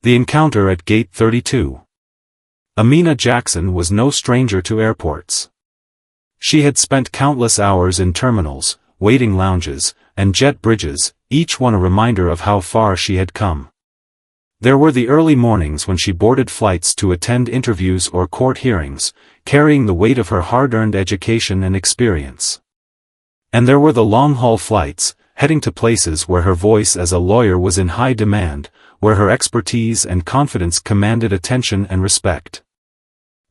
The encounter at Gate 32. Amina Jackson was no stranger to airports. She had spent countless hours in terminals, waiting lounges, and jet bridges, each one a reminder of how far she had come. There were the early mornings when she boarded flights to attend interviews or court hearings, carrying the weight of her hard-earned education and experience. And there were the long-haul flights, heading to places where her voice as a lawyer was in high demand, where her expertise and confidence commanded attention and respect.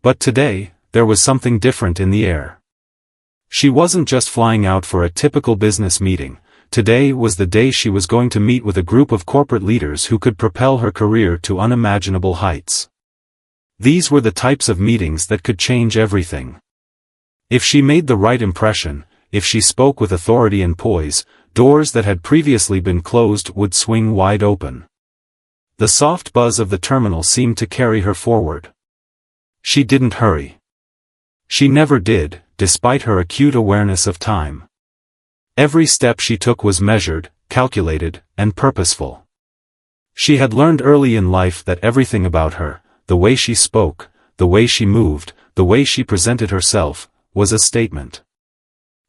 But today, there was something different in the air. She wasn't just flying out for a typical business meeting. Today was the day she was going to meet with a group of corporate leaders who could propel her career to unimaginable heights. These were the types of meetings that could change everything. If she made the right impression, if she spoke with authority and poise, doors that had previously been closed would swing wide open. The soft buzz of the terminal seemed to carry her forward. She didn't hurry. She never did, despite her acute awareness of time. Every step she took was measured, calculated, and purposeful. She had learned early in life that everything about her, the way she spoke, the way she moved, the way she presented herself, was a statement.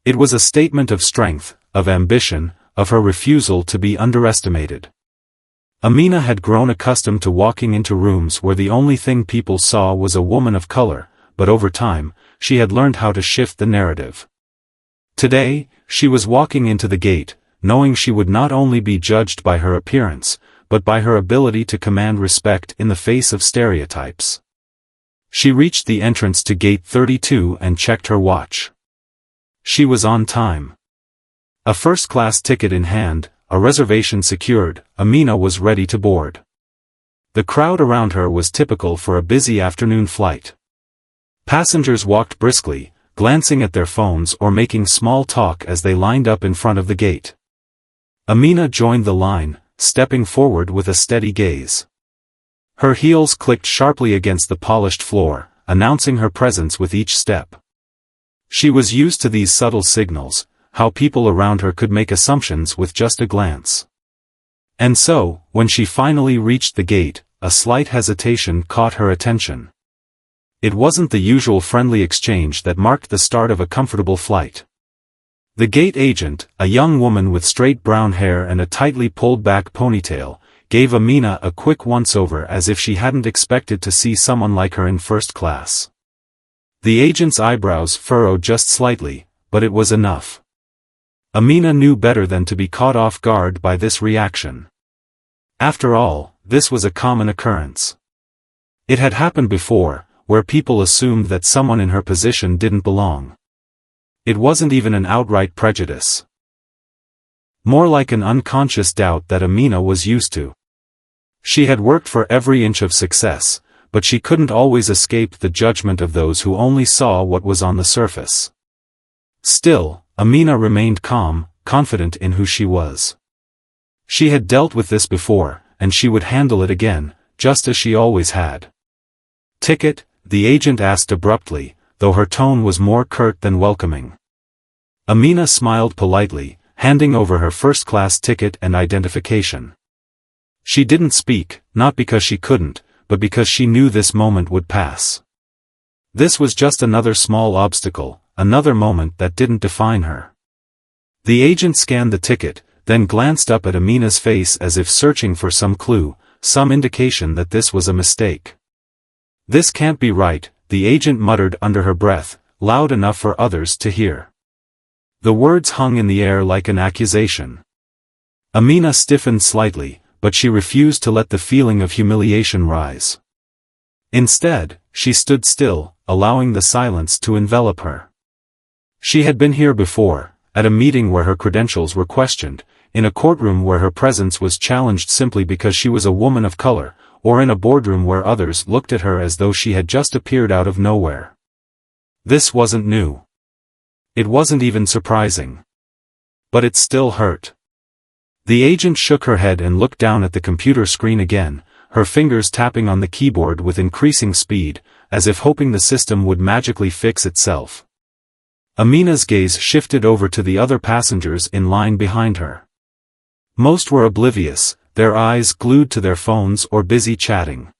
It was a statement of strength, of ambition, of her refusal to be underestimated. Amina had grown accustomed to walking into rooms where the only thing people saw was a woman of color, but over time, she had learned how to shift the narrative. Today, she was walking into the gate, knowing she would not only be judged by her appearance, but by her ability to command respect in the face of stereotypes. She reached the entrance to Gate 32 and checked her watch. She was on time. A first-class ticket in hand, a reservation secured, Amina was ready to board. The crowd around her was typical for a busy afternoon flight. Passengers walked briskly, glancing at their phones or making small talk as they lined up in front of the gate. Amina joined the line, stepping forward with a steady gaze. Her heels clicked sharply against the polished floor, announcing her presence with each step. She was used to these subtle signals, how people around her could make assumptions with just a glance. And so, when she finally reached the gate, a slight hesitation caught her attention. It wasn't the usual friendly exchange that marked the start of a comfortable flight. The gate agent, a young woman with straight brown hair and a tightly pulled-back ponytail, gave Amina a quick once-over as if she hadn't expected to see someone like her in first class. The agent's eyebrows furrowed just slightly, but it was enough. Amina knew better than to be caught off guard by this reaction. After all, this was a common occurrence. It had happened before, where people assumed that someone in her position didn't belong. It wasn't even an outright prejudice. More like an unconscious doubt that Amina was used to. She had worked for every inch of success, but she couldn't always escape the judgment of those who only saw what was on the surface. Still, Amina remained calm, confident in who she was. She had dealt with this before, and she would handle it again, just as she always had. "Ticket?" the agent asked abruptly, though her tone was more curt than welcoming. Amina smiled politely, handing over her first-class ticket and identification. She didn't speak, not because she couldn't, but because she knew this moment would pass. This was just another small obstacle, another moment that didn't define her. The agent scanned the ticket, then glanced up at Amina's face as if searching for some clue, some indication that this was a mistake. "This can't be right," the agent muttered under her breath, loud enough for others to hear. The words hung in the air like an accusation. Amina stiffened slightly, but she refused to let the feeling of humiliation rise. Instead, she stood still, allowing the silence to envelop her. She had been here before, at a meeting where her credentials were questioned, in a courtroom where her presence was challenged simply because she was a woman of color, or in a boardroom where others looked at her as though she had just appeared out of nowhere. This wasn't new. It wasn't even surprising. But it still hurt. The agent shook her head and looked down at the computer screen again, her fingers tapping on the keyboard with increasing speed, as if hoping the system would magically fix itself. Amina's gaze shifted over to the other passengers in line behind her. Most were oblivious, their eyes glued to their phones or busy chatting.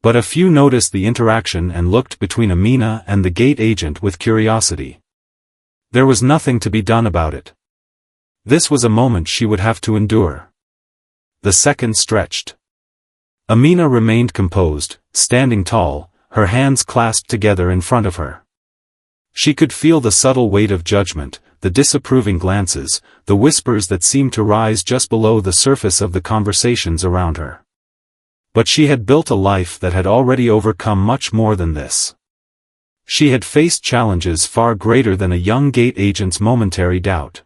But a few noticed the interaction and looked between Amina and the gate agent with curiosity. There was nothing to be done about it. This was a moment she would have to endure. The second stretched. Amina remained composed, standing tall, her hands clasped together in front of her. She could feel the subtle weight of judgment, the disapproving glances, the whispers that seemed to rise just below the surface of the conversations around her. But she had built a life that had already overcome much more than this. She had faced challenges far greater than a young gate agent's momentary doubt.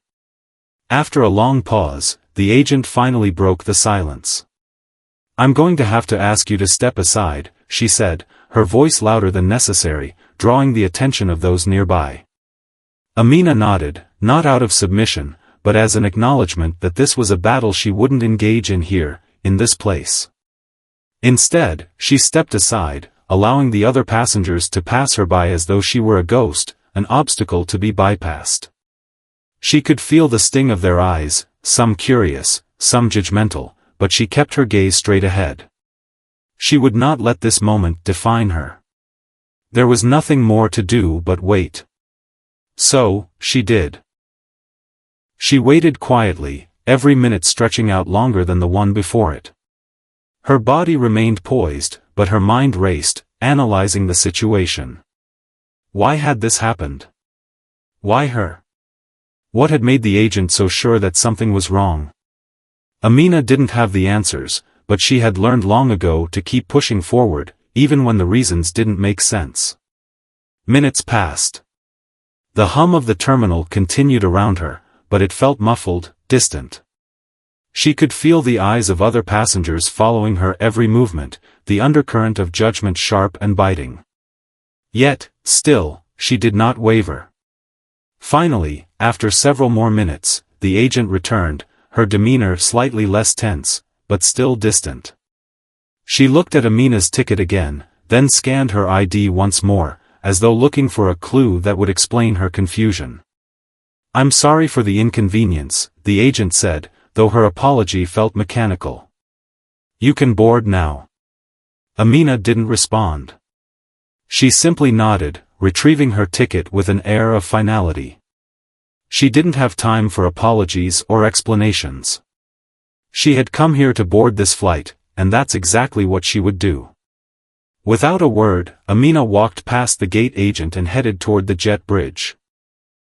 After a long pause, the agent finally broke the silence. "I'm going to have to ask you to step aside," she said, her voice louder than necessary, drawing the attention of those nearby. Amina nodded, not out of submission, but as an acknowledgement that this was a battle she wouldn't engage in here, in this place. Instead, she stepped aside, allowing the other passengers to pass her by as though she were a ghost, an obstacle to be bypassed. She could feel the sting of their eyes, some curious, some judgmental, but she kept her gaze straight ahead. She would not let this moment define her. There was nothing more to do but wait. So, she did. She waited quietly, every minute stretching out longer than the one before it. Her body remained poised, but her mind raced, analyzing the situation. Why had this happened? Why her? What had made the agent so sure that something was wrong? Amina didn't have the answers, but she had learned long ago to keep pushing forward, even when the reasons didn't make sense. Minutes passed. The hum of the terminal continued around her, but it felt muffled, distant. She could feel the eyes of other passengers following her every movement, the undercurrent of judgment sharp and biting. Yet, still, she did not waver. Finally, after several more minutes, the agent returned, her demeanor slightly less tense, but still distant. She looked at Amina's ticket again, then scanned her ID once more, as though looking for a clue that would explain her confusion. "I'm sorry for the inconvenience," the agent said, though her apology felt mechanical. "You can board now." Amina didn't respond. She simply nodded, retrieving her ticket with an air of finality. She didn't have time for apologies or explanations. She had come here to board this flight, and that's exactly what she would do. Without a word, Amina walked past the gate agent and headed toward the jet bridge.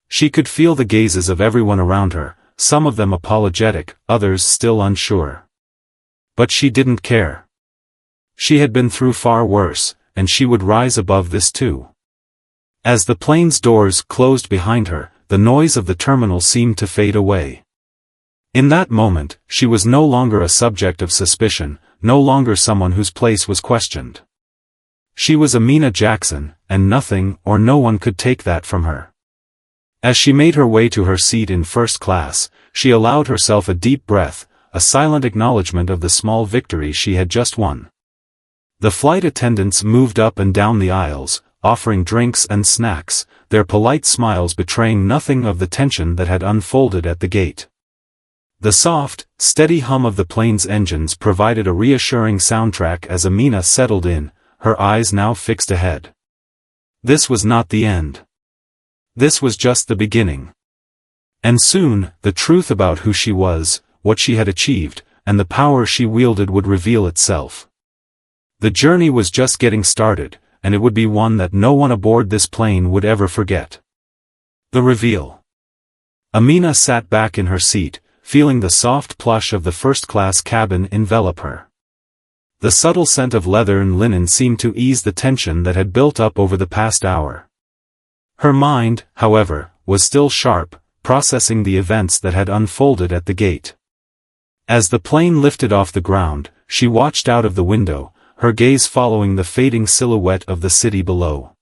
She could feel the gazes of everyone around her, some of them apologetic, others still unsure. But she didn't care. She had been through far worse, and she would rise above this too. As the plane's doors closed behind her, the noise of the terminal seemed to fade away. In that moment, she was no longer a subject of suspicion, no longer someone whose place was questioned. She was Amina Jackson, and nothing or no one could take that from her. As she made her way to her seat in first class, she allowed herself a deep breath, a silent acknowledgement of the small victory she had just won. The flight attendants moved up and down the aisles, offering drinks and snacks, their polite smiles betraying nothing of the tension that had unfolded at the gate. The soft, steady hum of the plane's engines provided a reassuring soundtrack as Amina settled in, her eyes now fixed ahead. This was not the end. This was just the beginning. And soon, the truth about who she was, what she had achieved, and the power she wielded would reveal itself. The journey was just getting started, and it would be one that no one aboard this plane would ever forget. The reveal. Amina sat back in her seat, feeling the soft plush of the first-class cabin envelop her. The subtle scent of leather and linen seemed to ease the tension that had built up over the past hour. Her mind, however, was still sharp, processing the events that had unfolded at the gate. As the plane lifted off the ground, she watched out of the window, her gaze following the fading silhouette of the city below.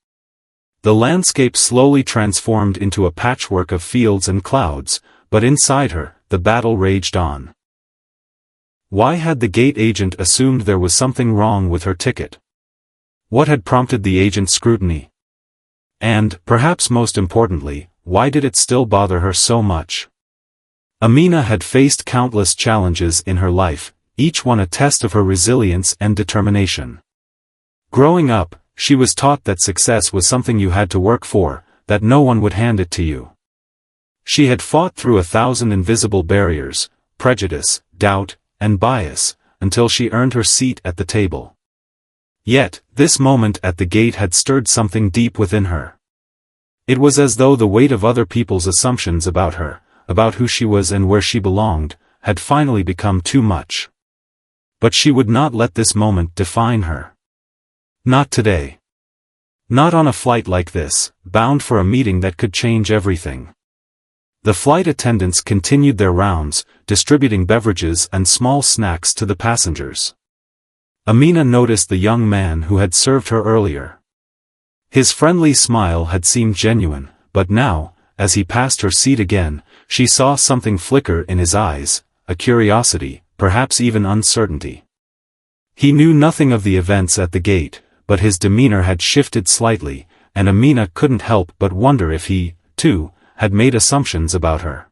The landscape slowly transformed into a patchwork of fields and clouds, but inside her, the battle raged on. Why had the gate agent assumed there was something wrong with her ticket? What had prompted the agent's scrutiny? And, perhaps most importantly, why did it still bother her so much? Amina had faced countless challenges in her life, each one a test of her resilience and determination. Growing up, she was taught that success was something you had to work for, that no one would hand it to you. She had fought through 1,000 invisible barriers, prejudice, doubt, and bias, until she earned her seat at the table. Yet, this moment at the gate had stirred something deep within her. It was as though the weight of other people's assumptions about her, about who she was and where she belonged, had finally become too much. But she would not let this moment define her. Not today. Not on a flight like this, bound for a meeting that could change everything. The flight attendants continued their rounds, distributing beverages and small snacks to the passengers. Amina noticed the young man who had served her earlier. His friendly smile had seemed genuine, but now, as he passed her seat again, she saw something flicker in his eyes, a curiosity, perhaps even uncertainty. He knew nothing of the events at the gate, but his demeanor had shifted slightly, and Amina couldn't help but wonder if he, too, had made assumptions about her.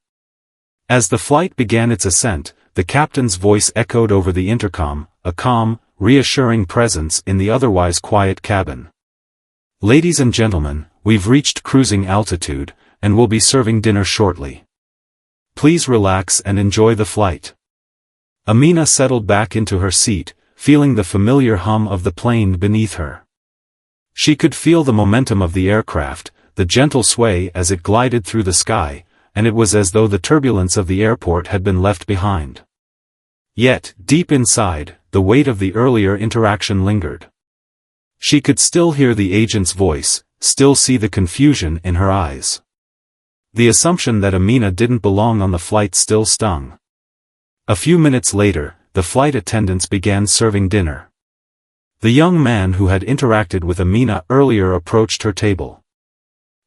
As the flight began its ascent, the captain's voice echoed over the intercom, a calm, reassuring presence in the otherwise quiet cabin. "Ladies and gentlemen, we've reached cruising altitude, and will be serving dinner shortly. Please relax and enjoy the flight." Amina settled back into her seat, feeling the familiar hum of the plane beneath her. She could feel the momentum of the aircraft, the gentle sway as it glided through the sky, and it was as though the turbulence of the airport had been left behind. Yet, deep inside, the weight of the earlier interaction lingered. She could still hear the agent's voice, still see the confusion in her eyes. The assumption that Amina didn't belong on the flight still stung. A few minutes later, the flight attendants began serving dinner. The young man who had interacted with Amina earlier approached her table.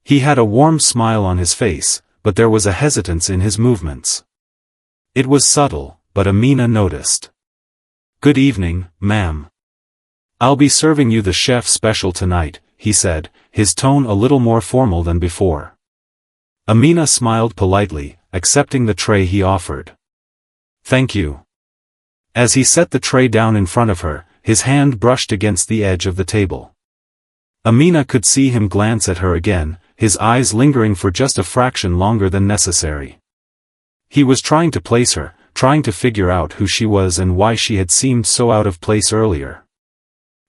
He had a warm smile on his face, but there was a hesitance in his movements. It was subtle, but Amina noticed. "Good evening, ma'am. I'll be serving you the chef special tonight," he said, his tone a little more formal than before. Amina smiled politely, accepting the tray he offered. "Thank you." As he set the tray down in front of her, his hand brushed against the edge of the table. Amina could see him glance at her again, his eyes lingering for just a fraction longer than necessary. He was trying to place her, trying to figure out who she was and why she had seemed so out of place earlier.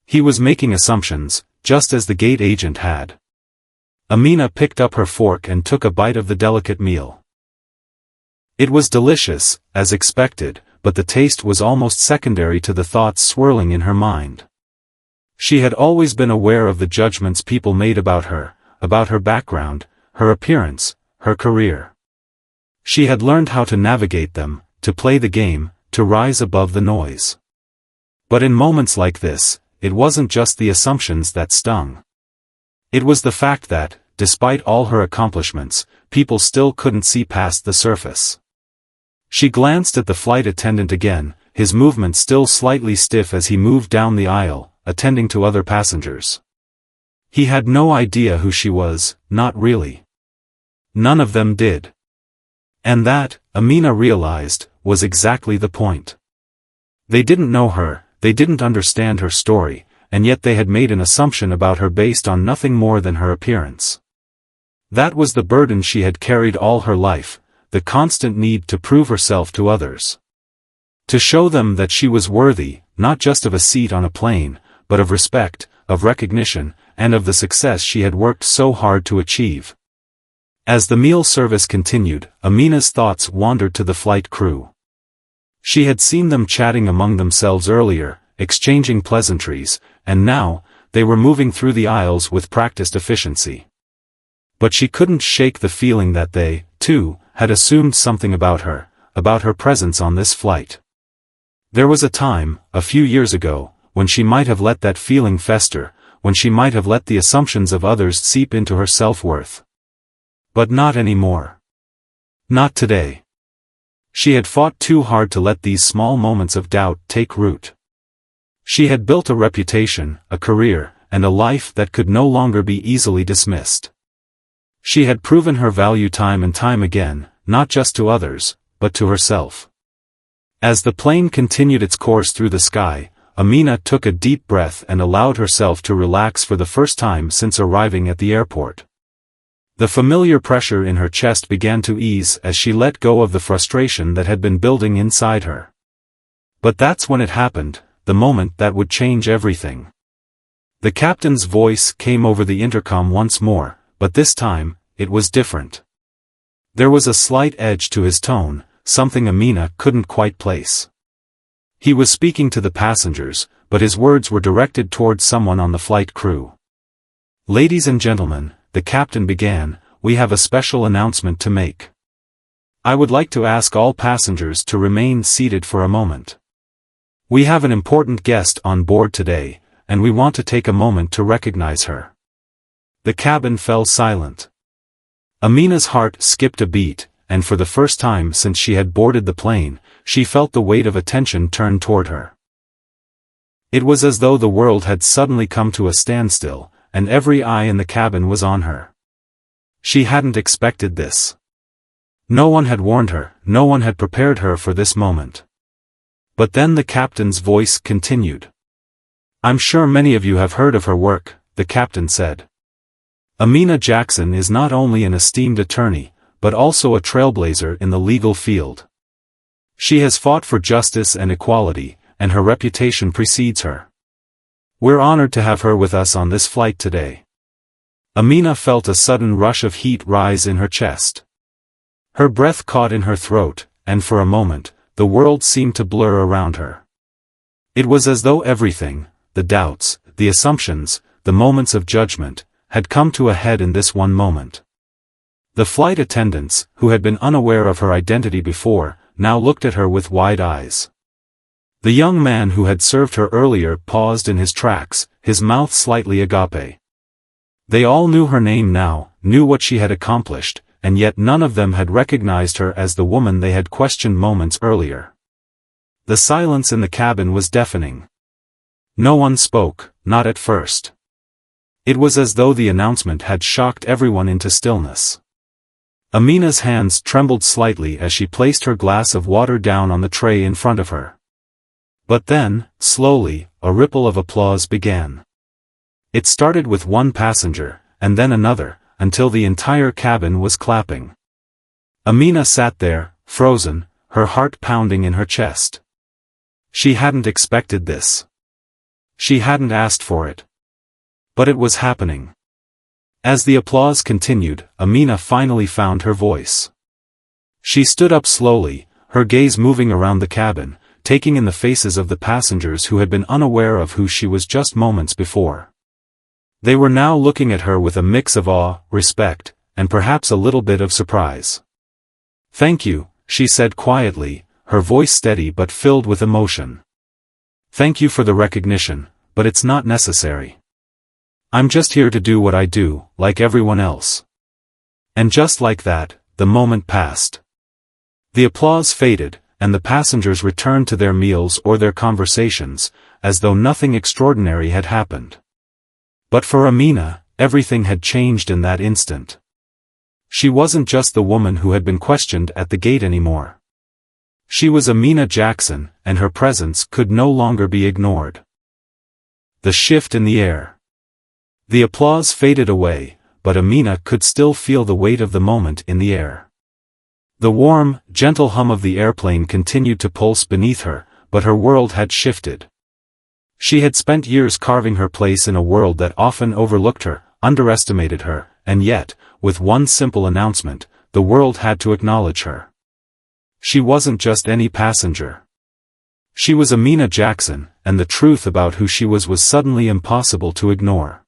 He was making assumptions, just as the gate agent had. Amina picked up her fork and took a bite of the delicate meal. It was delicious, as expected, but the taste was almost secondary to the thoughts swirling in her mind. She had always been aware of the judgments people made about her background, her appearance, her career. She had learned how to navigate them, to play the game, to rise above the noise. But in moments like this, it wasn't just the assumptions that stung. It was the fact that, despite all her accomplishments, people still couldn't see past the surface. She glanced at the flight attendant again, his movement still slightly stiff as he moved down the aisle, attending to other passengers. He had no idea who she was, not really. None of them did. And that, Amina realized, was exactly the point. They didn't know her, they didn't understand her story, and yet they had made an assumption about her based on nothing more than her appearance. That was the burden she had carried all her life, the constant need to prove herself to others. To show them that she was worthy, not just of a seat on a plane, but of respect, of recognition, and of the success she had worked so hard to achieve. As the meal service continued, Amina's thoughts wandered to the flight crew. She had seen them chatting among themselves earlier, exchanging pleasantries, and now, they were moving through the aisles with practiced efficiency. But she couldn't shake the feeling that they, too, had assumed something about her presence on this flight. There was a time, a few years ago, when she might have let that feeling fester, when she might have let the assumptions of others seep into her self-worth. But not anymore. Not today. She had fought too hard to let these small moments of doubt take root. She had built a reputation, a career, and a life that could no longer be easily dismissed. She had proven her value time and time again, not just to others, but to herself. As the plane continued its course through the sky, Amina took a deep breath and allowed herself to relax for the first time since arriving at the airport. The familiar pressure in her chest began to ease as she let go of the frustration that had been building inside her. But that's when it happened, the moment that would change everything. The captain's voice came over the intercom once more, but this time, it was different. There was a slight edge to his tone, something Amina couldn't quite place. He was speaking to the passengers, but his words were directed towards someone on the flight crew. "Ladies and gentlemen," the captain began, "we have a special announcement to make. I would like to ask all passengers to remain seated for a moment. We have an important guest on board today, and we want to take a moment to recognize her." The cabin fell silent. Amina's heart skipped a beat, and for the first time since she had boarded the plane, she felt the weight of attention turn toward her. It was as though the world had suddenly come to a standstill, and every eye in the cabin was on her. She hadn't expected this. No one had warned her, no one had prepared her for this moment. But then the captain's voice continued. "I'm sure many of you have heard of her work," the captain said. "Amina Jackson is not only an esteemed attorney, but also a trailblazer in the legal field. She has fought for justice and equality, and her reputation precedes her. We're honored to have her with us on this flight today." Amina felt a sudden rush of heat rise in her chest. Her breath caught in her throat, and for a moment, the world seemed to blur around her. It was as though everything, the doubts, the assumptions, the moments of judgment, had come to a head in this one moment. The flight attendants, who had been unaware of her identity before, now looked at her with wide eyes. The young man who had served her earlier paused in his tracks, his mouth slightly agape. They all knew her name now, knew what she had accomplished, and yet none of them had recognized her as the woman they had questioned moments earlier. The silence in the cabin was deafening. No one spoke, not at first. It was as though the announcement had shocked everyone into stillness. Amina's hands trembled slightly as she placed her glass of water down on the tray in front of her. But then, slowly, a ripple of applause began. It started with one passenger, and then another, until the entire cabin was clapping. Amina sat there, frozen, her heart pounding in her chest. She hadn't expected this. She hadn't asked for it. But it was happening. As the applause continued, Amina finally found her voice. She stood up slowly, her gaze moving around the cabin, taking in the faces of the passengers who had been unaware of who she was just moments before. They were now looking at her with a mix of awe, respect, and perhaps a little bit of surprise. "Thank you," she said quietly, her voice steady but filled with emotion. "Thank you for the recognition, but it's not necessary. I'm just here to do what I do, like everyone else." And just like that, the moment passed. The applause faded, and the passengers returned to their meals or their conversations, as though nothing extraordinary had happened. But for Amina, everything had changed in that instant. She wasn't just the woman who had been questioned at the gate anymore. She was Amina Jackson, and her presence could no longer be ignored. The shift in the air. The applause faded away, but Amina could still feel the weight of the moment in the air. The warm, gentle hum of the airplane continued to pulse beneath her, but her world had shifted. She had spent years carving her place in a world that often overlooked her, underestimated her, and yet, with one simple announcement, the world had to acknowledge her. She wasn't just any passenger. She was Amina Jackson, and the truth about who she was suddenly impossible to ignore.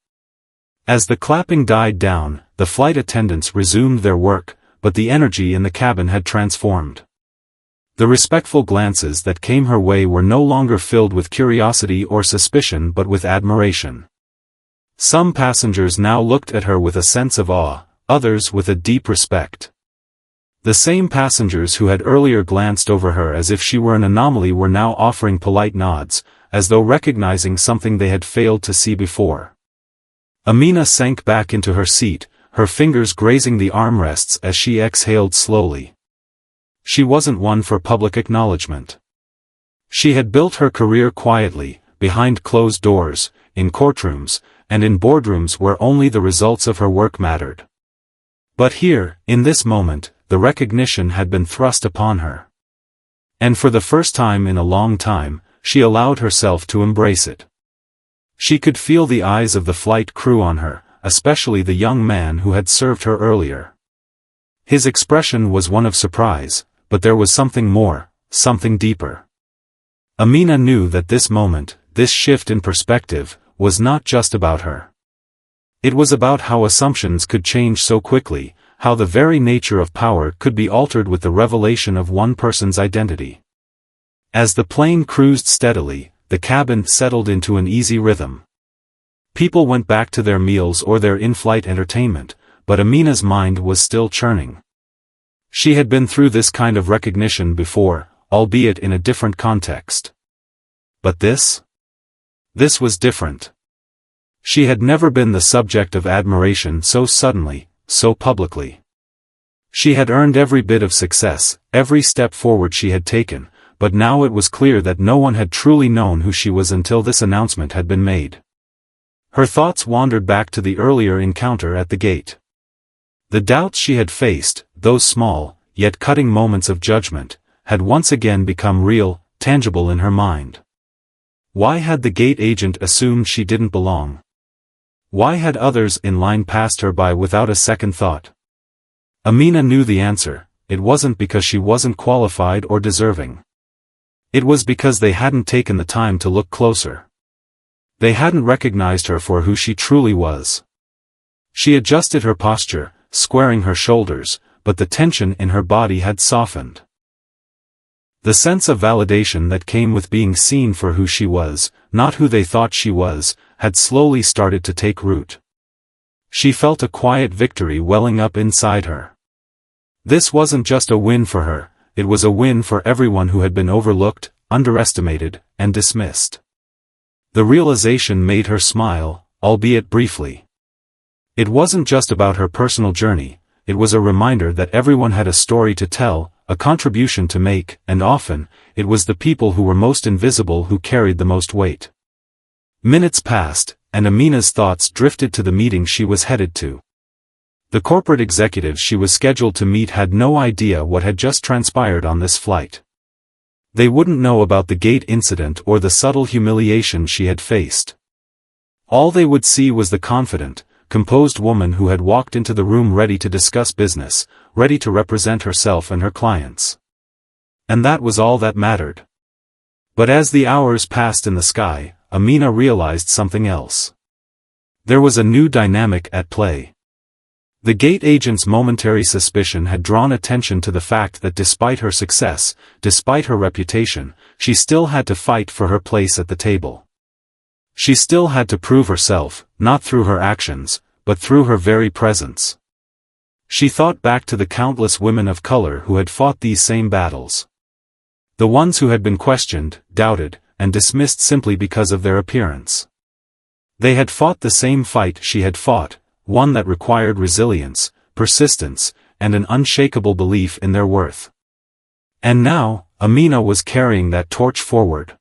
As the clapping died down, the flight attendants resumed their work, but the energy in the cabin had transformed. The respectful glances that came her way were no longer filled with curiosity or suspicion but with admiration. Some passengers now looked at her with a sense of awe, others with a deep respect. The same passengers who had earlier glanced over her as if she were an anomaly were now offering polite nods, as though recognizing something they had failed to see before. Amina sank back into her seat, her fingers grazing the armrests as she exhaled slowly. She wasn't one for public acknowledgement. She had built her career quietly, behind closed doors, in courtrooms, and in boardrooms where only the results of her work mattered. But here, in this moment, the recognition had been thrust upon her. And for the first time in a long time, she allowed herself to embrace it. She could feel the eyes of the flight crew on her, especially the young man who had served her earlier. His expression was one of surprise, but there was something more, something deeper. Amina knew that this moment, this shift in perspective, was not just about her. It was about how assumptions could change so quickly, how the very nature of power could be altered with the revelation of one person's identity. As the plane cruised steadily, the cabin settled into an easy rhythm. People went back to their meals or their in-flight entertainment, but Amina's mind was still churning. She had been through this kind of recognition before, albeit in a different context. But this was different. She had never been the subject of admiration so suddenly, so publicly. She had earned every bit of success, every step forward she had taken, but now it was clear that no one had truly known who she was until this announcement had been made. Her thoughts wandered back to the earlier encounter at the gate. The doubts she had faced, those small, yet cutting moments of judgment, had once again become real, tangible in her mind. Why had the gate agent assumed she didn't belong? Why had others in line passed her by without a second thought? Amina knew the answer. It wasn't because she wasn't qualified or deserving. It was because they hadn't taken the time to look closer. They hadn't recognized her for who she truly was. She adjusted her posture, squaring her shoulders, but the tension in her body had softened. The sense of validation that came with being seen for who she was, not who they thought she was, had slowly started to take root. She felt a quiet victory welling up inside her. This wasn't just a win for her, it was a win for everyone who had been overlooked, underestimated, and dismissed. The realization made her smile, albeit briefly. It wasn't just about her personal journey, it was a reminder that everyone had a story to tell, a contribution to make, and often, it was the people who were most invisible who carried the most weight. Minutes passed, and Amina's thoughts drifted to the meeting she was headed to. The corporate executives she was scheduled to meet had no idea what had just transpired on this flight. They wouldn't know about the gate incident or the subtle humiliation she had faced. All they would see was the confident, composed woman who had walked into the room ready to discuss business, ready to represent herself and her clients. And that was all that mattered. But as the hours passed in the sky, Amina realized something else. There was a new dynamic at play. The gate agent's momentary suspicion had drawn attention to the fact that despite her success, despite her reputation, she still had to fight for her place at the table. She still had to prove herself, not through her actions, but through her very presence. She thought back to the countless women of color who had fought these same battles. The ones who had been questioned, doubted, and dismissed simply because of their appearance. They had fought the same fight she had fought, one that required resilience, persistence, and an unshakable belief in their worth. And now, Amina was carrying that torch forward.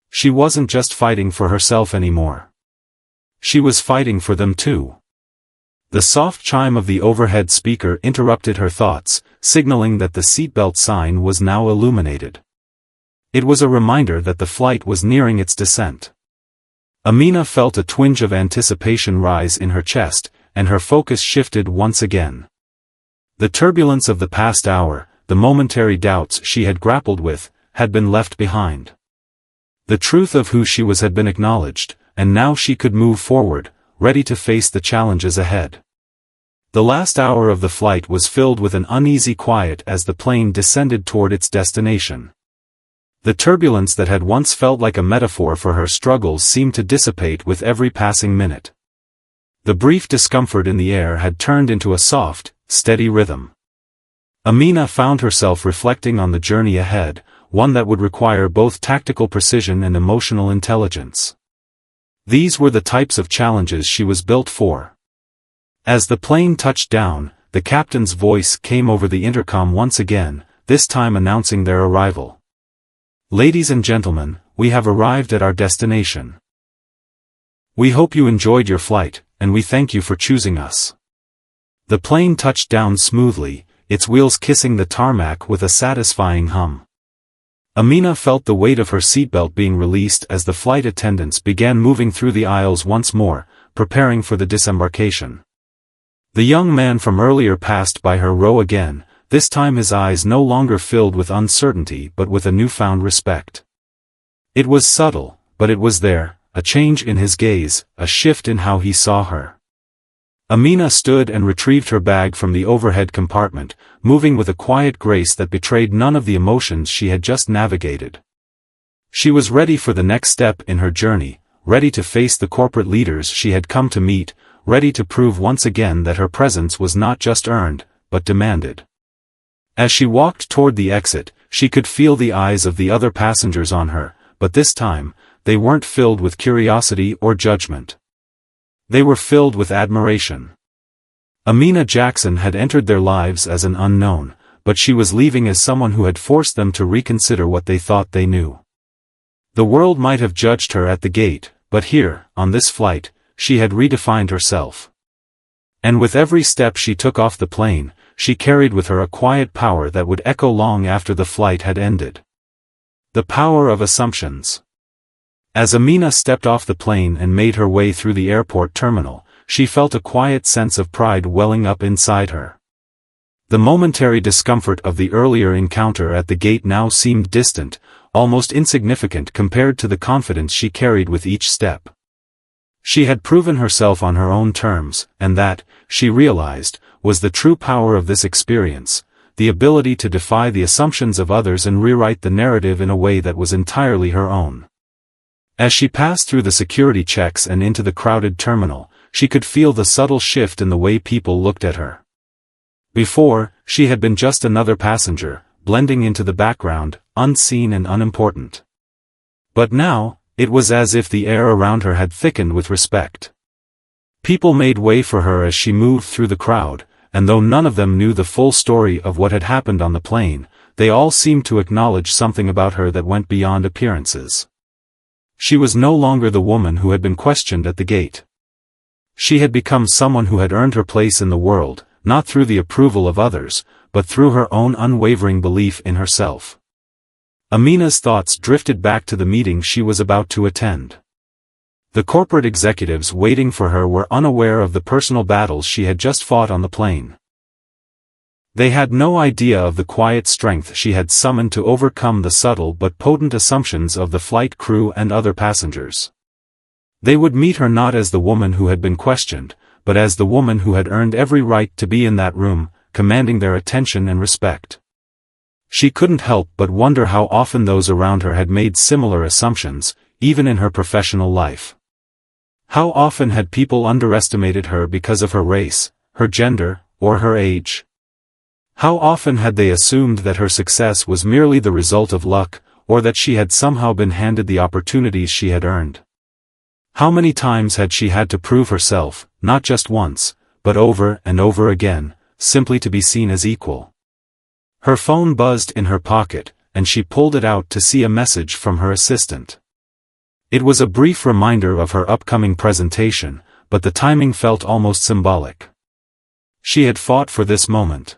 She wasn't just fighting for herself anymore. She was fighting for them too. The soft chime of the overhead speaker interrupted her thoughts, signaling that the seatbelt sign was now illuminated. It was a reminder that the flight was nearing its descent. Amina felt a twinge of anticipation rise in her chest, and her focus shifted once again. The turbulence of the past hour, the momentary doubts she had grappled with, had been left behind. The truth of who she was had been acknowledged, and now she could move forward, ready to face the challenges ahead. The last hour of the flight was filled with an uneasy quiet as the plane descended toward its destination. The turbulence that had once felt like a metaphor for her struggles seemed to dissipate with every passing minute. The brief discomfort in the air had turned into a soft, steady rhythm. Amina found herself reflecting on the journey ahead, one that would require both tactical precision and emotional intelligence. These were the types of challenges she was built for. As the plane touched down, the captain's voice came over the intercom once again, this time announcing their arrival. Ladies and gentlemen, we have arrived at our destination. We hope you enjoyed your flight, and we thank you for choosing us. The plane touched down smoothly, its wheels kissing the tarmac with a satisfying hum. Amina felt the weight of her seatbelt being released as the flight attendants began moving through the aisles once more, preparing for the disembarkation. The young man from earlier passed by her row again, this time his eyes no longer filled with uncertainty but with a newfound respect. It was subtle, but it was there, a change in his gaze, a shift in how he saw her. Amina stood and retrieved her bag from the overhead compartment, moving with a quiet grace that betrayed none of the emotions she had just navigated. She was ready for the next step in her journey, ready to face the corporate leaders she had come to meet, ready to prove once again that her presence was not just earned, but demanded. As she walked toward the exit, she could feel the eyes of the other passengers on her, but this time, they weren't filled with curiosity or judgment. They were filled with admiration. Amina Jackson had entered their lives as an unknown, but she was leaving as someone who had forced them to reconsider what they thought they knew. The world might have judged her at the gate, but here, on this flight, she had redefined herself. And with every step she took off the plane, she carried with her a quiet power that would echo long after the flight had ended. The power of assumptions. As Amina stepped off the plane and made her way through the airport terminal, she felt a quiet sense of pride welling up inside her. The momentary discomfort of the earlier encounter at the gate now seemed distant, almost insignificant compared to the confidence she carried with each step. She had proven herself on her own terms, and that, she realized, was the true power of this experience, the ability to defy the assumptions of others and rewrite the narrative in a way that was entirely her own. As she passed through the security checks and into the crowded terminal, she could feel the subtle shift in the way people looked at her. Before, she had been just another passenger, blending into the background, unseen and unimportant. But now, it was as if the air around her had thickened with respect. People made way for her as she moved through the crowd, and though none of them knew the full story of what had happened on the plane, they all seemed to acknowledge something about her that went beyond appearances. She was no longer the woman who had been questioned at the gate. She had become someone who had earned her place in the world, not through the approval of others, but through her own unwavering belief in herself. Amina's thoughts drifted back to the meeting she was about to attend. The corporate executives waiting for her were unaware of the personal battles she had just fought on the plane. They had no idea of the quiet strength she had summoned to overcome the subtle but potent assumptions of the flight crew and other passengers. They would meet her not as the woman who had been questioned, but as the woman who had earned every right to be in that room, commanding their attention and respect. She couldn't help but wonder how often those around her had made similar assumptions, even in her professional life. How often had people underestimated her because of her race, her gender, or her age? How often had they assumed that her success was merely the result of luck, or that she had somehow been handed the opportunities she had earned? How many times had she had to prove herself, not just once, but over and over again, simply to be seen as equal? Her phone buzzed in her pocket, and she pulled it out to see a message from her assistant. It was a brief reminder of her upcoming presentation, but the timing felt almost symbolic. She had fought for this moment.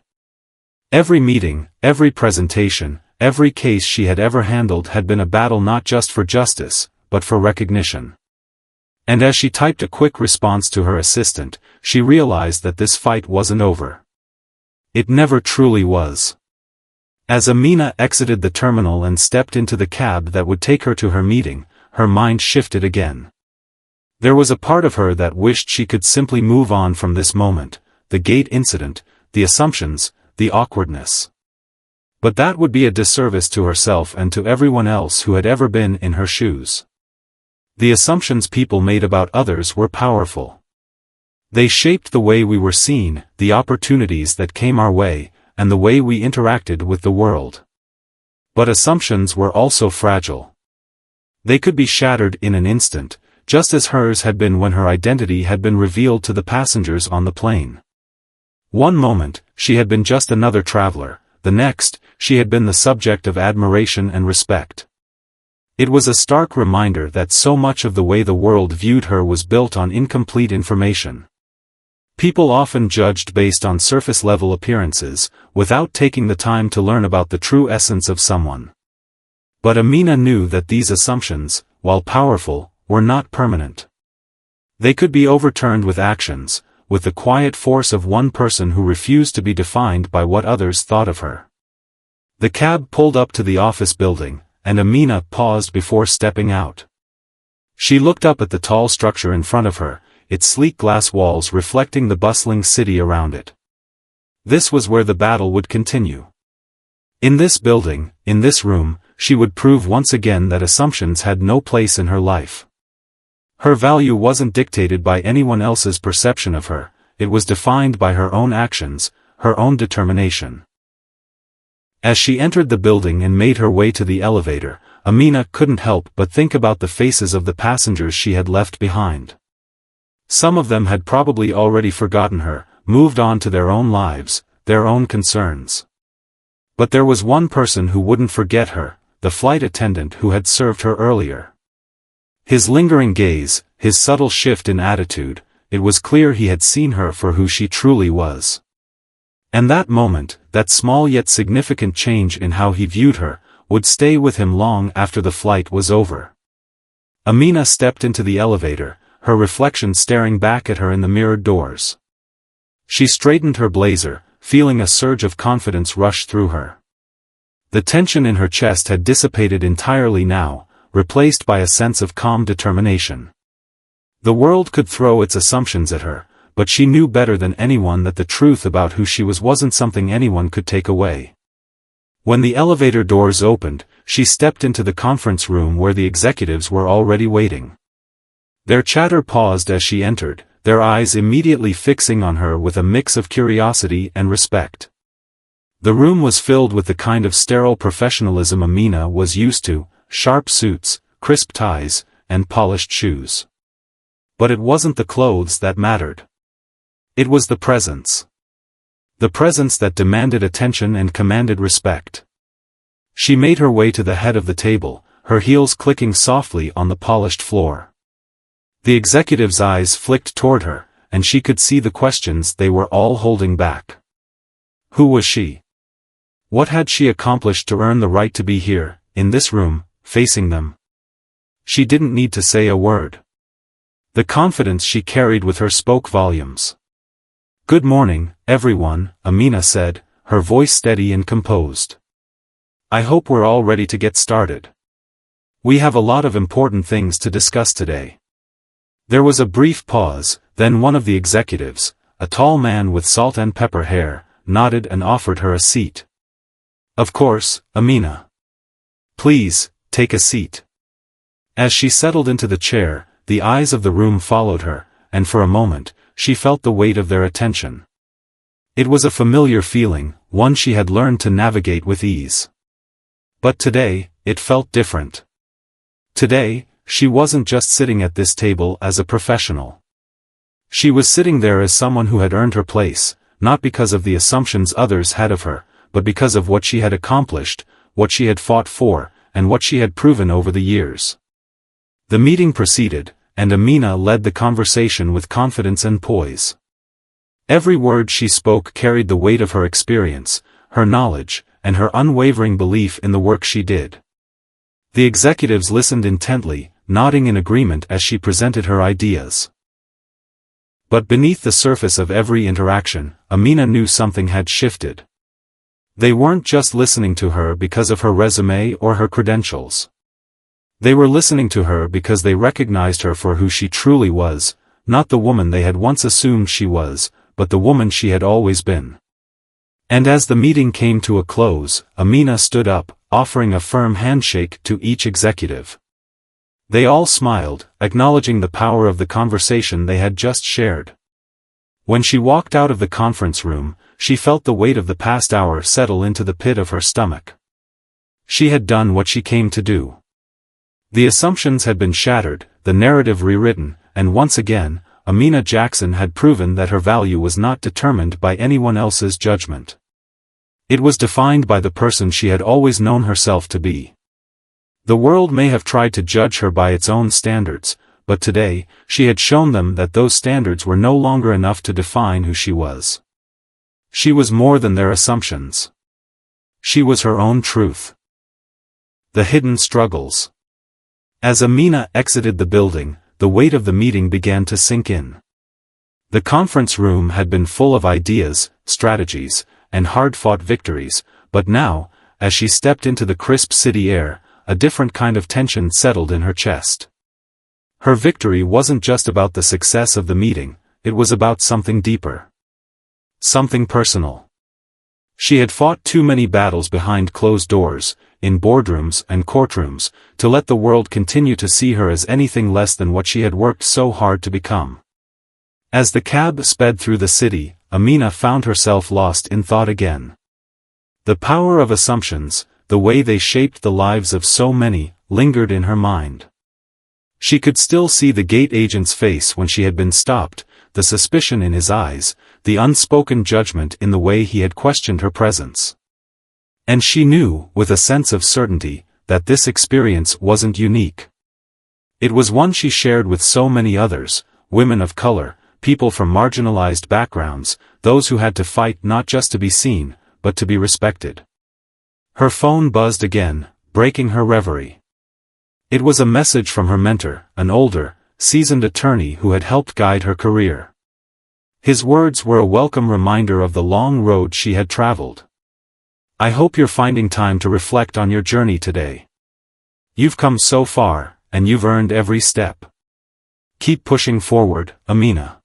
Every meeting, every presentation, every case she had ever handled had been a battle not just for justice, but for recognition. And as she typed a quick response to her assistant, she realized that this fight wasn't over. It never truly was. As Amina exited the terminal and stepped into the cab that would take her to her meeting, her mind shifted again. There was a part of her that wished she could simply move on from this moment, the gate incident, the assumptions, the awkwardness. But that would be a disservice to herself and to everyone else who had ever been in her shoes. The assumptions people made about others were powerful. They shaped the way we were seen, the opportunities that came our way, and the way we interacted with the world. But assumptions were also fragile. They could be shattered in an instant, just as hers had been when her identity had been revealed to the passengers on the plane. One moment, she had been just another traveler, the next, she had been the subject of admiration and respect. It was a stark reminder that so much of the way the world viewed her was built on incomplete information. People often judged based on surface-level appearances, without taking the time to learn about the true essence of someone. But Amina knew that these assumptions, while powerful, were not permanent. They could be overturned with actions, with the quiet force of one person who refused to be defined by what others thought of her. The cab pulled up to the office building, and Amina paused before stepping out. She looked up at the tall structure in front of her, its sleek glass walls reflecting the bustling city around it. This was where the battle would continue. In this building, in this room, she would prove once again that assumptions had no place in her life. Her value wasn't dictated by anyone else's perception of her, it was defined by her own actions, her own determination. As she entered the building and made her way to the elevator, Amina couldn't help but think about the faces of the passengers she had left behind. Some of them had probably already forgotten her, moved on to their own lives, their own concerns. But there was one person who wouldn't forget her, the flight attendant who had served her earlier. His lingering gaze, his subtle shift in attitude, it was clear he had seen her for who she truly was. And that moment, that small yet significant change in how he viewed her, would stay with him long after the flight was over. Amina stepped into the elevator, her reflection staring back at her in the mirrored doors. She straightened her blazer, feeling a surge of confidence rush through her. The tension in her chest had dissipated entirely now, replaced by a sense of calm determination. The world could throw its assumptions at her, but she knew better than anyone that the truth about who she was wasn't something anyone could take away. When the elevator doors opened, she stepped into the conference room where the executives were already waiting. Their chatter paused as she entered, their eyes immediately fixing on her with a mix of curiosity and respect. The room was filled with the kind of sterile professionalism Amina was used to, sharp suits, crisp ties, and polished shoes. But it wasn't the clothes that mattered. It was the presence. The presence that demanded attention and commanded respect. She made her way to the head of the table, her heels clicking softly on the polished floor. The executive's eyes flicked toward her, and she could see the questions they were all holding back. Who was she? What had she accomplished to earn the right to be here, in this room, facing them? She didn't need to say a word. The confidence she carried with her spoke volumes. "Good morning, everyone," Amina said, her voice steady and composed. "I hope we're all ready to get started. We have a lot of important things to discuss today." There was a brief pause, then one of the executives, a tall man with salt and pepper hair, nodded and offered her a seat. "Of course, Amina. Please, take a seat." As she settled into the chair, the eyes of the room followed her, and for a moment, she felt the weight of their attention. It was a familiar feeling, one she had learned to navigate with ease. But today, it felt different. Today, she wasn't just sitting at this table as a professional. She was sitting there as someone who had earned her place, not because of the assumptions others had of her, but because of what she had accomplished, what she had fought for, and what she had proven over the years. The meeting proceeded, and Amina led the conversation with confidence and poise. Every word she spoke carried the weight of her experience, her knowledge, and her unwavering belief in the work she did. The executives listened intently, nodding in agreement as she presented her ideas. But beneath the surface of every interaction, Amina knew something had shifted. They weren't just listening to her because of her resume or her credentials. They were listening to her because they recognized her for who she truly was, not the woman they had once assumed she was, but the woman she had always been. And as the meeting came to a close, Amina stood up, offering a firm handshake to each executive. They all smiled, acknowledging the power of the conversation they had just shared. When she walked out of the conference room, she felt the weight of the past hour settle into the pit of her stomach. She had done what she came to do. The assumptions had been shattered, the narrative rewritten, and once again, Amina Jackson had proven that her value was not determined by anyone else's judgment. It was defined by the person she had always known herself to be. The world may have tried to judge her by its own standards, but today, she had shown them that those standards were no longer enough to define who she was. She was more than their assumptions. She was her own truth. The hidden struggles. As Amina exited the building, the weight of the meeting began to sink in. The conference room had been full of ideas, strategies, and hard-fought victories, but now, as she stepped into the crisp city air, a different kind of tension settled in her chest. Her victory wasn't just about the success of the meeting, it was about something deeper. Something personal. She had fought too many battles behind closed doors, in boardrooms and courtrooms, to let the world continue to see her as anything less than what she had worked so hard to become. As the cab sped through the city, Amina found herself lost in thought again. The power of assumptions, the way they shaped the lives of so many, lingered in her mind. She could still see the gate agent's face when she had been stopped, the suspicion in his eyes, the unspoken judgment in the way he had questioned her presence. And she knew, with a sense of certainty, that this experience wasn't unique. It was one she shared with so many others, women of color, people from marginalized backgrounds, those who had to fight not just to be seen, but to be respected. Her phone buzzed again, breaking her reverie. It was a message from her mentor, an older, seasoned attorney who had helped guide her career. His words were a welcome reminder of the long road she had traveled. "I hope you're finding time to reflect on your journey today. You've come so far, and you've earned every step. Keep pushing forward, Amina.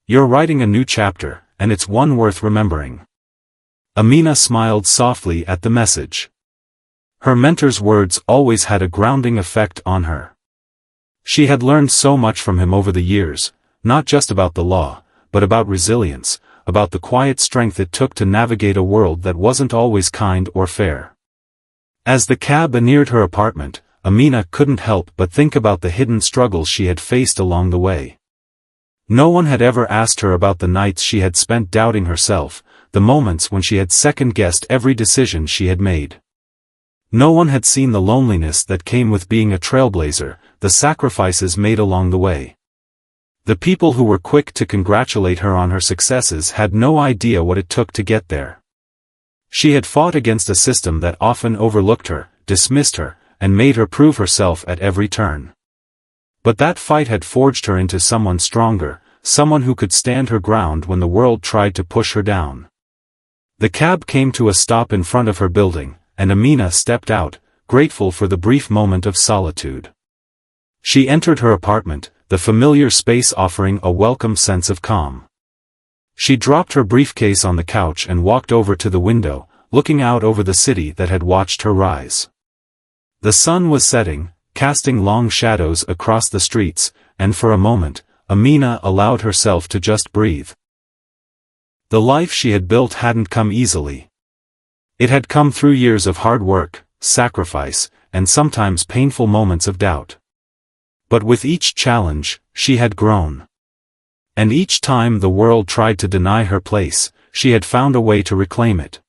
You're writing a new chapter, and it's one worth remembering." Amina smiled softly at the message. Her mentor's words always had a grounding effect on her. She had learned so much from him over the years, not just about the law, but about resilience, about the quiet strength it took to navigate a world that wasn't always kind or fair. As the cab neared her apartment, Amina couldn't help but think about the hidden struggles she had faced along the way. No one had ever asked her about the nights she had spent doubting herself, the moments when she had second-guessed every decision she had made. No one had seen the loneliness that came with being a trailblazer, the sacrifices made along the way. The people who were quick to congratulate her on her successes had no idea what it took to get there. She had fought against a system that often overlooked her, dismissed her, and made her prove herself at every turn. But that fight had forged her into someone stronger, someone who could stand her ground when the world tried to push her down. The cab came to a stop in front of her building, and Amina stepped out, grateful for the brief moment of solitude. She entered her apartment, the familiar space offering a welcome sense of calm. She dropped her briefcase on the couch and walked over to the window, looking out over the city that had watched her rise. The sun was setting, casting long shadows across the streets, and for a moment, Amina allowed herself to just breathe. The life she had built hadn't come easily. It had come through years of hard work, sacrifice, and sometimes painful moments of doubt. But with each challenge, she had grown. And each time the world tried to deny her place, she had found a way to reclaim it.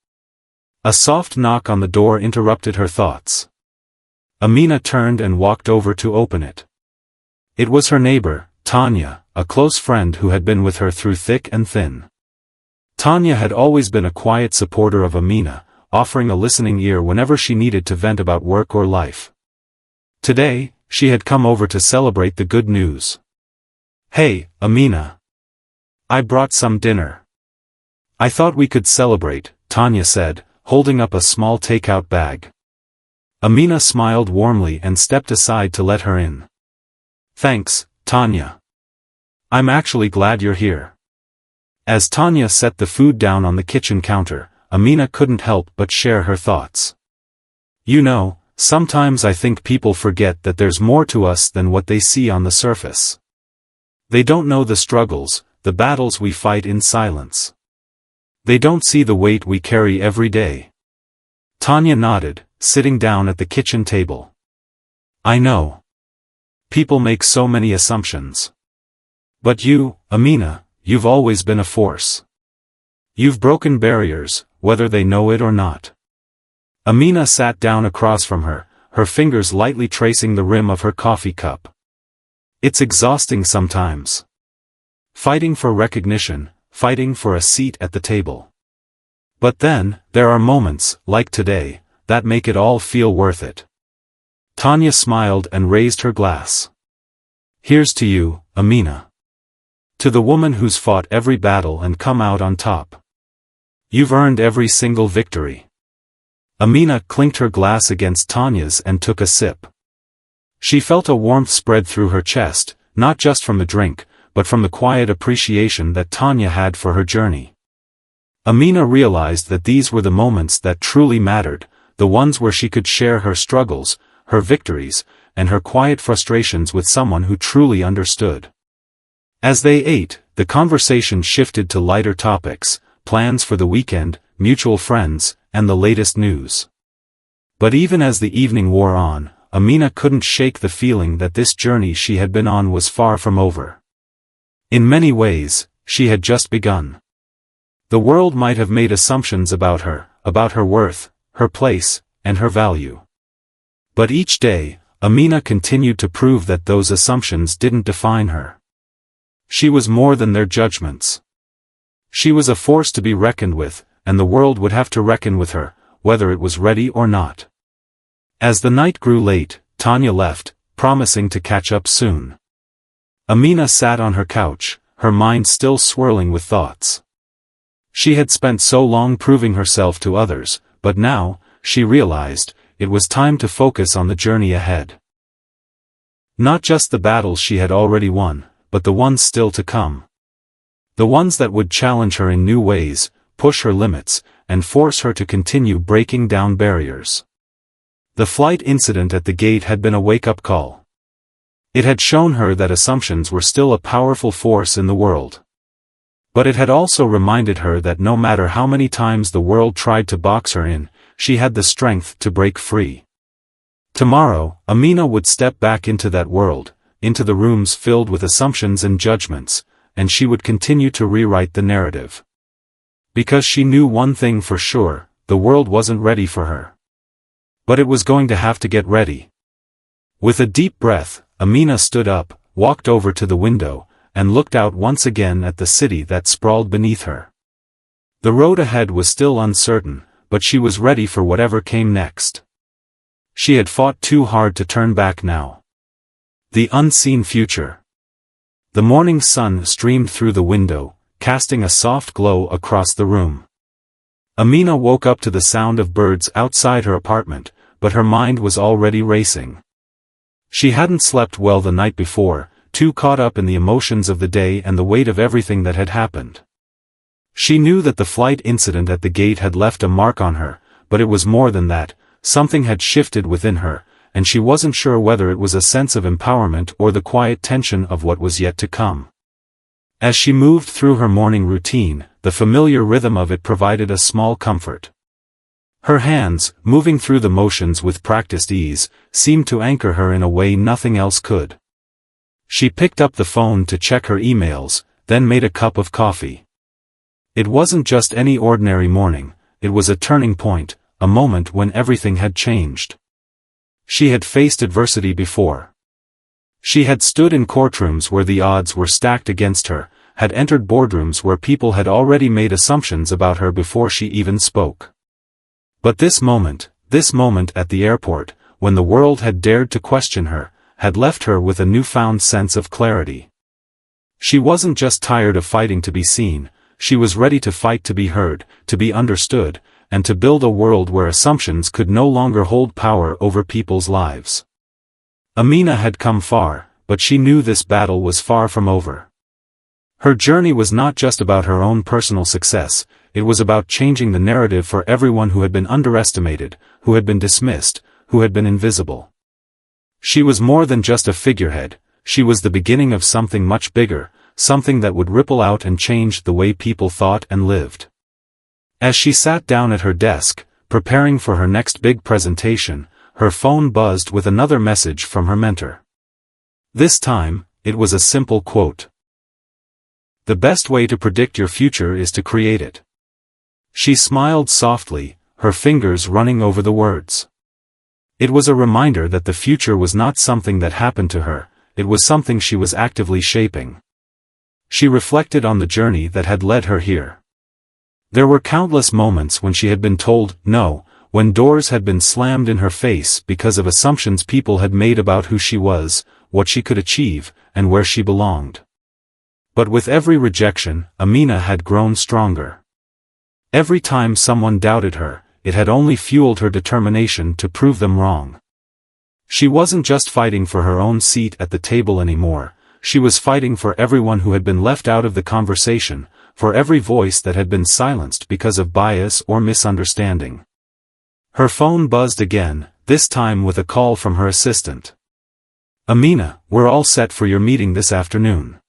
A soft knock on the door interrupted her thoughts. Amina turned and walked over to open it. It was her neighbor, Tanya, a close friend who had been with her through thick and thin. Tanya had always been a quiet supporter of Amina, offering a listening ear whenever she needed to vent about work or life. Today, she had come over to celebrate the good news. "Hey, Amina. I brought some dinner. I thought we could celebrate," Tanya said, holding up a small takeout bag. Amina smiled warmly and stepped aside to let her in. "Thanks, Tanya. I'm actually glad you're here." As Tanya set the food down on the kitchen counter, Amina couldn't help but share her thoughts. "You know, sometimes I think people forget that there's more to us than what they see on the surface. They don't know the struggles, the battles we fight in silence. They don't see the weight we carry every day." Tanya nodded, sitting down at the kitchen table. "I know. People make so many assumptions. But you, Amina, you've always been a force. You've broken barriers, whether they know it or not." Amina sat down across from her, her fingers lightly tracing the rim of her coffee cup. It's exhausting sometimes. Fighting for recognition, fighting for a seat at the table. But then, there are moments, like today, that make it all feel worth it. Tanya smiled and raised her glass. Here's to you, Amina. To the woman who's fought every battle and come out on top. You've earned every single victory. Amina clinked her glass against Tanya's and took a sip. She felt a warmth spread through her chest, not just from the drink, but from the quiet appreciation that Tanya had for her journey. Amina realized that these were the moments that truly mattered, the ones where she could share her struggles, her victories, and her quiet frustrations with someone who truly understood. As they ate, the conversation shifted to lighter topics, plans for the weekend, mutual friends, and the latest news. But even as the evening wore on, Amina couldn't shake the feeling that this journey she had been on was far from over. In many ways, she had just begun. The world might have made assumptions about her worth, her place, and her value. But each day, Amina continued to prove that those assumptions didn't define her. She was more than their judgments. She was a force to be reckoned with, and the world would have to reckon with her, whether it was ready or not. As the night grew late, Tanya left, promising to catch up soon. Amina sat on her couch, her mind still swirling with thoughts. She had spent so long proving herself to others, but now, she realized, it was time to focus on the journey ahead. Not just the battles she had already won, but the ones still to come. The ones that would challenge her in new ways, push her limits, and force her to continue breaking down barriers. The flight incident at the gate had been a wake-up call. It had shown her that assumptions were still a powerful force in the world. But it had also reminded her that no matter how many times the world tried to box her in, she had the strength to break free. Tomorrow, Amina would step back into that world, into the rooms filled with assumptions and judgments, and she would continue to rewrite the narrative. Because she knew one thing for sure, the world wasn't ready for her. But it was going to have to get ready. With a deep breath, Amina stood up, walked over to the window, and looked out once again at the city that sprawled beneath her. The road ahead was still uncertain, but she was ready for whatever came next. She had fought too hard to turn back now. The unseen future. The morning sun streamed through the window, casting a soft glow across the room. Amina woke up to the sound of birds outside her apartment, but her mind was already racing. She hadn't slept well the night before, too caught up in the emotions of the day and the weight of everything that had happened. She knew that the flight incident at the gate had left a mark on her, but it was more than that. Something had shifted within her, and she wasn't sure whether it was a sense of empowerment or the quiet tension of what was yet to come. As she moved through her morning routine, the familiar rhythm of it provided a small comfort. Her hands, moving through the motions with practiced ease, seemed to anchor her in a way nothing else could. She picked up the phone to check her emails, then made a cup of coffee. It wasn't just any ordinary morning, it was a turning point, a moment when everything had changed. She had faced adversity before. She had stood in courtrooms where the odds were stacked against her, had entered boardrooms where people had already made assumptions about her before she even spoke. But this moment at the airport, when the world had dared to question her, had left her with a newfound sense of clarity. She wasn't just tired of fighting to be seen, she was ready to fight to be heard, to be understood, and to build a world where assumptions could no longer hold power over people's lives. Amina had come far, but she knew this battle was far from over. Her journey was not just about her own personal success, it was about changing the narrative for everyone who had been underestimated, who had been dismissed, who had been invisible. She was more than just a figurehead, she was the beginning of something much bigger, something that would ripple out and change the way people thought and lived. As she sat down at her desk, preparing for her next big presentation, her phone buzzed with another message from her mentor. This time, it was a simple quote. "The best way to predict your future is to create it." She smiled softly, her fingers running over the words. It was a reminder that the future was not something that happened to her, it was something she was actively shaping. She reflected on the journey that had led her here. There were countless moments when she had been told no, when doors had been slammed in her face because of assumptions people had made about who she was, what she could achieve, and where she belonged. But with every rejection, Amina had grown stronger. Every time someone doubted her, it had only fueled her determination to prove them wrong. She wasn't just fighting for her own seat at the table anymore, she was fighting for everyone who had been left out of the conversation, for every voice that had been silenced because of bias or misunderstanding. Her phone buzzed again, this time with a call from her assistant. "Amina, we're all set for your meeting this afternoon.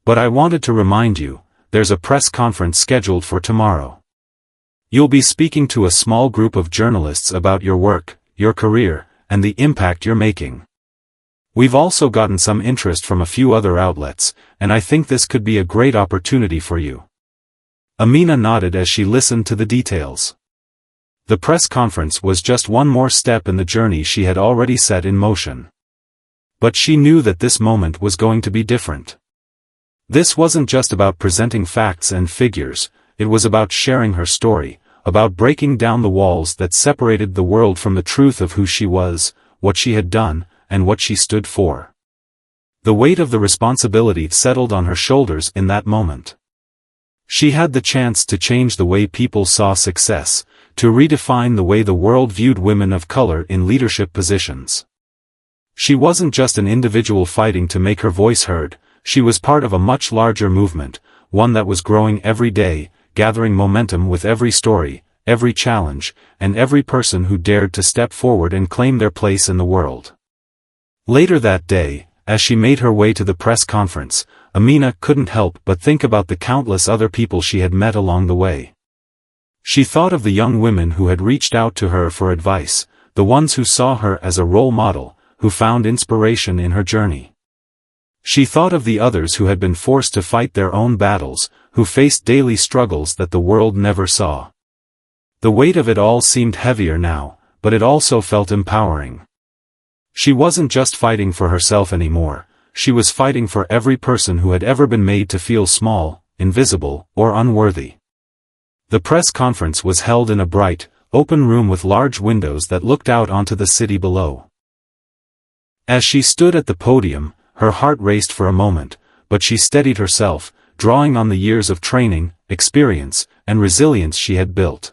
But I wanted to remind you, there's a press conference scheduled for tomorrow. You'll be speaking to a small group of journalists about your work, your career, and the impact you're making. We've also gotten some interest from a few other outlets, and I think this could be a great opportunity for you." Amina nodded as she listened to the details. The press conference was just one more step in the journey she had already set in motion. But she knew that this moment was going to be different. This wasn't just about presenting facts and figures, it was about sharing her story, about breaking down the walls that separated the world from the truth of who she was, what she had done, and what she stood for. The weight of the responsibility settled on her shoulders in that moment. She had the chance to change the way people saw success, to redefine the way the world viewed women of color in leadership positions. She wasn't just an individual fighting to make her voice heard, she was part of a much larger movement, one that was growing every day, gathering momentum with every story, every challenge, and every person who dared to step forward and claim their place in the world. Later that day, as she made her way to the press conference, Amina couldn't help but think about the countless other people she had met along the way. She thought of the young women who had reached out to her for advice, the ones who saw her as a role model, who found inspiration in her journey. She thought of the others who had been forced to fight their own battles, who faced daily struggles that the world never saw. The weight of it all seemed heavier now, but it also felt empowering. She wasn't just fighting for herself anymore, she was fighting for every person who had ever been made to feel small, invisible, or unworthy. The press conference was held in a bright, open room with large windows that looked out onto the city below. As she stood at the podium, her heart raced for a moment, but she steadied herself, drawing on the years of training, experience, and resilience she had built.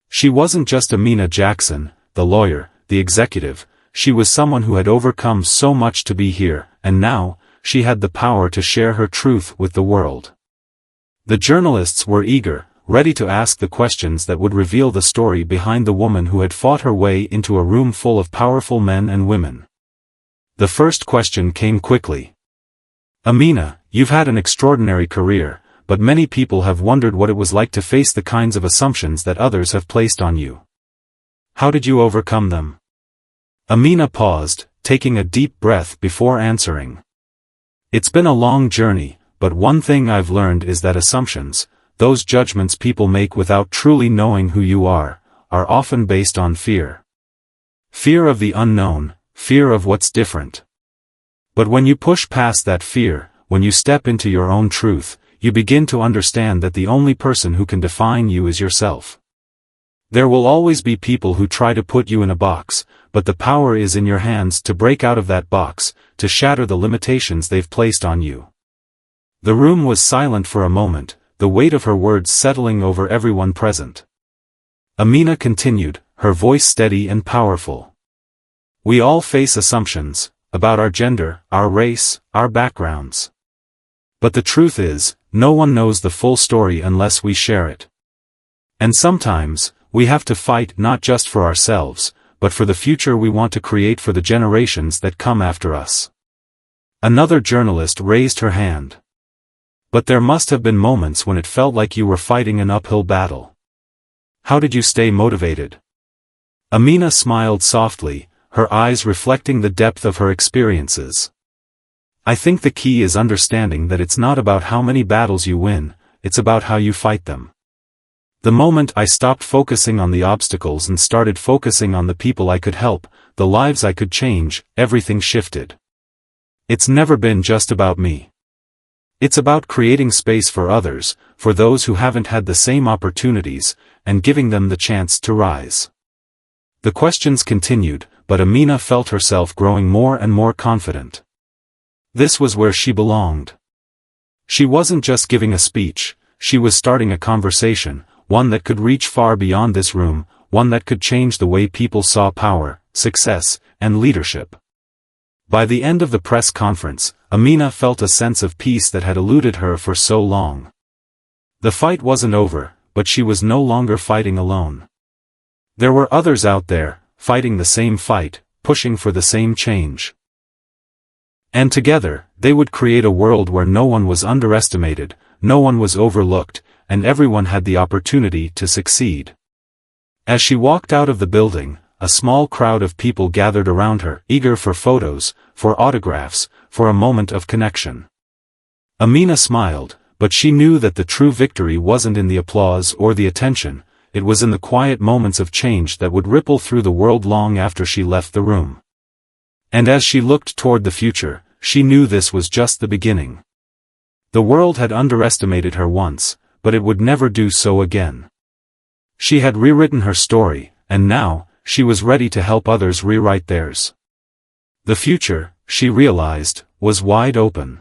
She wasn't just Amina Jackson, the lawyer, the executive, she was someone who had overcome so much to be here, and now, she had the power to share her truth with the world. The journalists were eager, ready to ask the questions that would reveal the story behind the woman who had fought her way into a room full of powerful men and women. The first question came quickly. "Amina, you've had an extraordinary career, but many people have wondered what it was like to face the kinds of assumptions that others have placed on you. How did you overcome them?" Amina paused, taking a deep breath before answering. "It's been a long journey, but one thing I've learned is that assumptions, those judgments people make without truly knowing who you are often based on fear. Fear of the unknown, fear of what's different. But when you push past that fear, when you step into your own truth, you begin to understand that the only person who can define you is yourself. There will always be people who try to put you in a box, but the power is in your hands to break out of that box, to shatter the limitations they've placed on you." The room was silent for a moment, the weight of her words settling over everyone present. Amina continued, her voice steady and powerful. "We all face assumptions, about our gender, our race, our backgrounds. But the truth is, no one knows the full story unless we share it. And sometimes, we have to fight not just for ourselves, but for the future we want to create for the generations that come after us." Another journalist raised her hand. "But there must have been moments when it felt like you were fighting an uphill battle. How did you stay motivated?" Amina smiled softly, her eyes reflecting the depth of her experiences. "I think the key is understanding that it's not about how many battles you win, it's about how you fight them. The moment I stopped focusing on the obstacles and started focusing on the people I could help, the lives I could change, everything shifted. It's never been just about me. It's about creating space for others, for those who haven't had the same opportunities, and giving them the chance to rise. The questions continued, but Amina felt herself growing more and more confident. This was where she belonged. She wasn't just giving a speech, she was starting a conversation, one that could reach far beyond this room, one that could change the way people saw power, success, and leadership. By the end of the press conference, Amina felt a sense of peace that had eluded her for so long. The fight wasn't over, but she was no longer fighting alone. There were others out there, fighting the same fight, pushing for the same change. And together, they would create a world where no one was underestimated, no one was overlooked, and everyone had the opportunity to succeed. As she walked out of the building, a small crowd of people gathered around her, eager for photos, for autographs, for a moment of connection. Amina smiled, but she knew that the true victory wasn't in the applause or the attention, it was in the quiet moments of change that would ripple through the world long after she left the room. And as she looked toward the future, she knew this was just the beginning. The world had underestimated her once, but it would never do so again. She had rewritten her story, and now, she was ready to help others rewrite theirs. The future, she realized, was wide open.